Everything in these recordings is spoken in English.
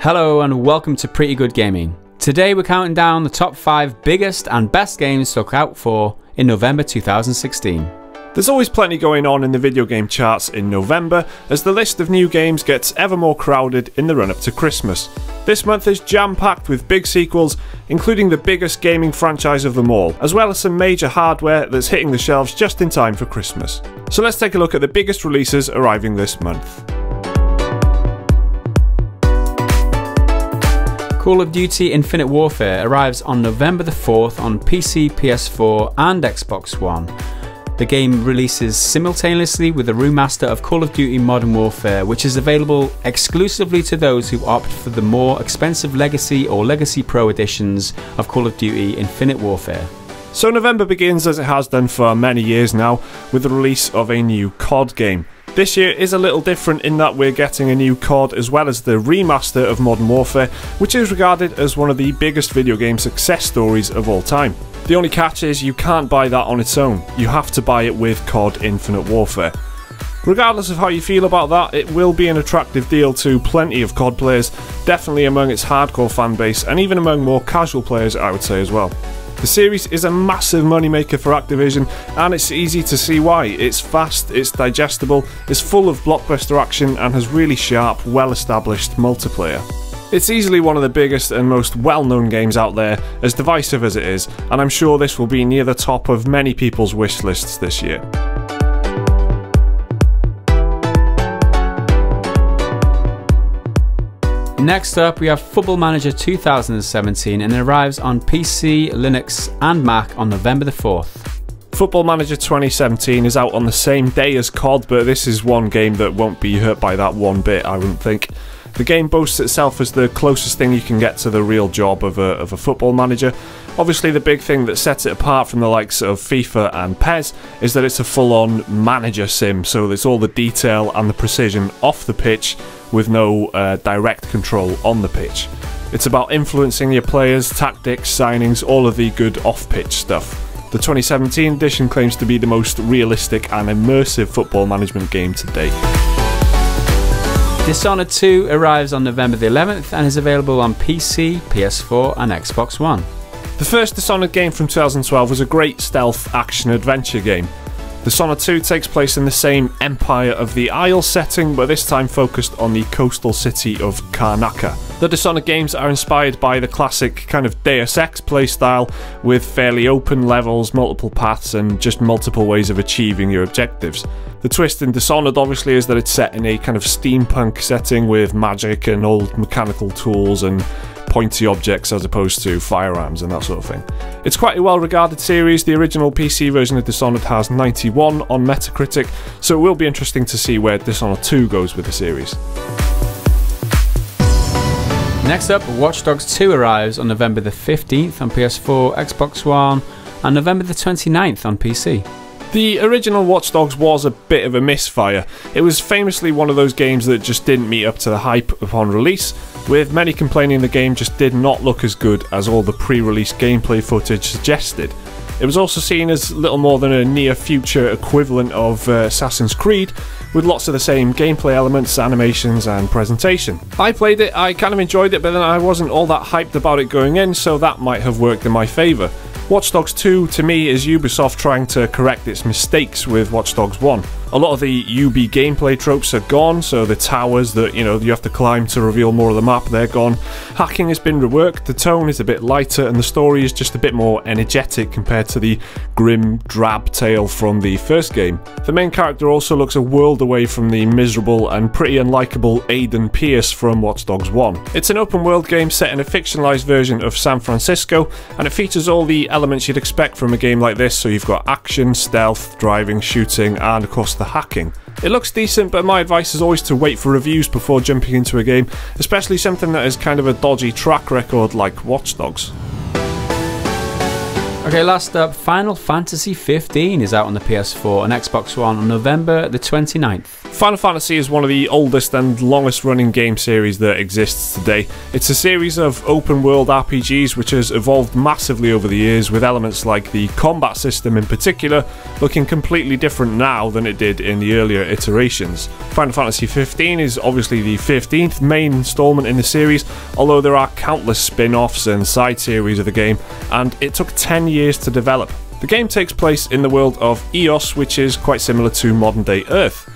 Hello and welcome to Pretty Good Gaming. Today we're counting down the top 5 biggest and best games to look out for in November 2016. There's always plenty going on in the video game charts in November as the list of new games gets ever more crowded in the run-up to Christmas. This month is jam-packed with big sequels, including the biggest gaming franchise of them all, as well as some major hardware that's hitting the shelves just in time for Christmas. So let's take a look at the biggest releases arriving this month. Call of Duty Infinite Warfare arrives on November the 4th on PC, PS4 and Xbox One. The game releases simultaneously with a remaster of Call of Duty Modern Warfare, which is available exclusively to those who opt for the more expensive Legacy or Legacy Pro editions of Call of Duty Infinite Warfare. So November begins as it has done for many years now, with the release of a new COD game. This year is a little different in that we're getting a new COD as well as the remaster of Modern Warfare, which is regarded as one of the biggest video game success stories of all time. The only catch is you can't buy that on its own, you have to buy it with COD Infinite Warfare. Regardless of how you feel about that, it will be an attractive deal to plenty of COD players, definitely among its hardcore fan base and even among more casual players I would say as well. The series is a massive moneymaker for Activision and it's easy to see why. It's fast, it's digestible, it's full of blockbuster action and has really sharp, well-established multiplayer. It's easily one of the biggest and most well-known games out there, as divisive as it is, and I'm sure this will be near the top of many people's wish lists this year. Next up we have Football Manager 2017 and it arrives on PC, Linux and Mac on November the 4th. Football Manager 2017 is out on the same day as COD, but this is one game that won't be hurt by that one bit, I wouldn't think. The game boasts itself as the closest thing you can get to the real job of a football manager. Obviously the big thing that sets it apart from the likes of FIFA and PES is that it's a full-on manager sim, so there's all the detail and the precision off the pitch with no direct control on the pitch. It's about influencing your players, tactics, signings, all of the good off-pitch stuff. The 2017 edition claims to be the most realistic and immersive football management game to date. Dishonored 2 arrives on November the 11th and is available on PC, PS4 and Xbox One. The first Dishonored game from 2012 was a great stealth action-adventure game. Dishonored 2 takes place in the same Empire of the Isle setting, but this time focused on the coastal city of Karnaca. The Dishonored games are inspired by the classic kind of Deus Ex playstyle, with fairly open levels, multiple paths, and just multiple ways of achieving your objectives. The twist in Dishonored obviously is that it's set in a kind of steampunk setting with magic and old mechanical tools and pointy objects as opposed to firearms and that sort of thing. It's quite a well regarded series. The original PC version of Dishonored has 91 on Metacritic, so it will be interesting to see where Dishonored 2 goes with the series. Next up, Watch Dogs 2 arrives on November the 15th on PS4, Xbox One and November the 29th on PC. The original Watch Dogs was a bit of a misfire. It was famously one of those games that just didn't meet up to the hype upon release, with many complaining the game just did not look as good as all the pre-release gameplay footage suggested. It was also seen as little more than a near-future equivalent of Assassin's Creed, with lots of the same gameplay elements, animations and presentation. I played it, I kind of enjoyed it, but then I wasn't all that hyped about it going in, so that might have worked in my favour. Watch Dogs 2 to me is Ubisoft trying to correct its mistakes with Watch Dogs 1. A lot of the UB gameplay tropes are gone, so the towers that you have to climb to reveal more of the map, they're gone. Hacking has been reworked, the tone is a bit lighter and the story is just a bit more energetic compared to the grim, drab tale from the first game. The main character also looks a world away from the miserable and pretty unlikable Aiden Pierce from Watch Dogs 1. It's an open world game set in a fictionalized version of San Francisco, and it features all the elements you'd expect from a game like this, so you've got action, stealth, driving, shooting and of course the hacking. It looks decent, but my advice is always to wait for reviews before jumping into a game, especially something that has kind of a dodgy track record like Watch Dogs. Okay, last up, Final Fantasy 15 is out on the PS4 and Xbox One on November the 29th. Final Fantasy is one of the oldest and longest running game series that exists today. It's a series of open world RPGs which has evolved massively over the years, with elements like the combat system in particular looking completely different now than it did in the earlier iterations. Final Fantasy 15 is obviously the 15th main installment in the series, although there are countless spin-offs and side series of the game, and it took 10 years to develop. The game takes place in the world of Eos, which is quite similar to modern day Earth.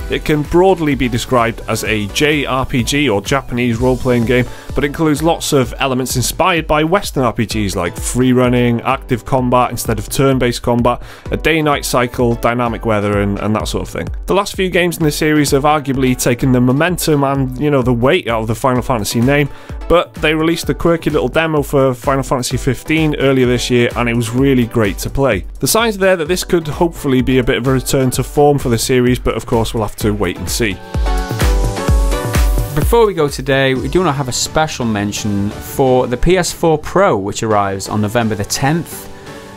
It can broadly be described as a JRPG or Japanese role-playing game, but includes lots of elements inspired by Western RPGs like free running, active combat instead of turn-based combat, a day-night cycle, dynamic weather and that sort of thing. The last few games in the series have arguably taken the momentum and, the weight out of the Final Fantasy name, but they released a quirky little demo for Final Fantasy 15 earlier this year and it was really great to play. The signs are there that this could hopefully be a bit of a return to form for the series, but of course we'll have to wait and see. Before we go today, we do not have a special mention for the PS4 Pro, which arrives on November the 10th.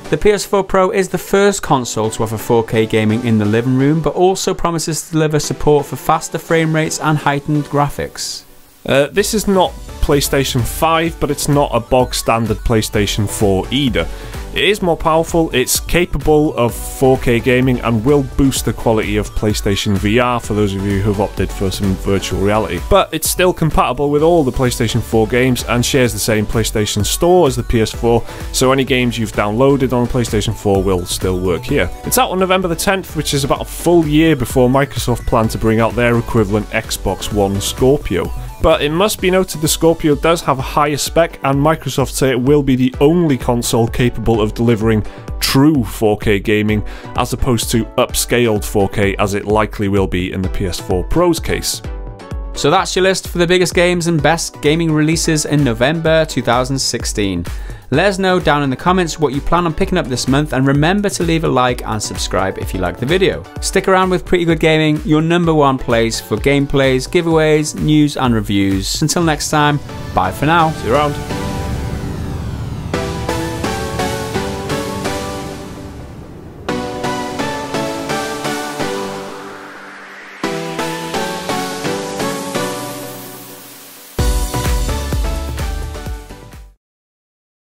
The PS4 Pro is the first console to offer 4K gaming in the living room, but also promises to deliver support for faster frame rates and heightened graphics. This is not PlayStation 5, but it's not a bog standard PlayStation 4 either. It is more powerful, it's capable of 4K gaming and will boost the quality of PlayStation VR for those of you who have opted for some virtual reality. But it's still compatible with all the PlayStation 4 games and shares the same PlayStation Store as the PS4, so any games you've downloaded on PlayStation 4 will still work here. It's out on November the 10th, which is about a full year before Microsoft plan to bring out their equivalent Xbox One Scorpio. But it must be noted the Scorpio does have a higher spec, and Microsoft say it will be the only console capable of delivering true 4K gaming as opposed to upscaled 4K as it likely will be in the PS4 Pro's case. So that's your list for the biggest games and best gaming releases in November 2016. Let us know down in the comments what you plan on picking up this month, and remember to leave a like and subscribe if you like the video. Stick around with Pretty Good Gaming, your #1 place for gameplays, giveaways, news and reviews. Until next time, bye for now. See you around.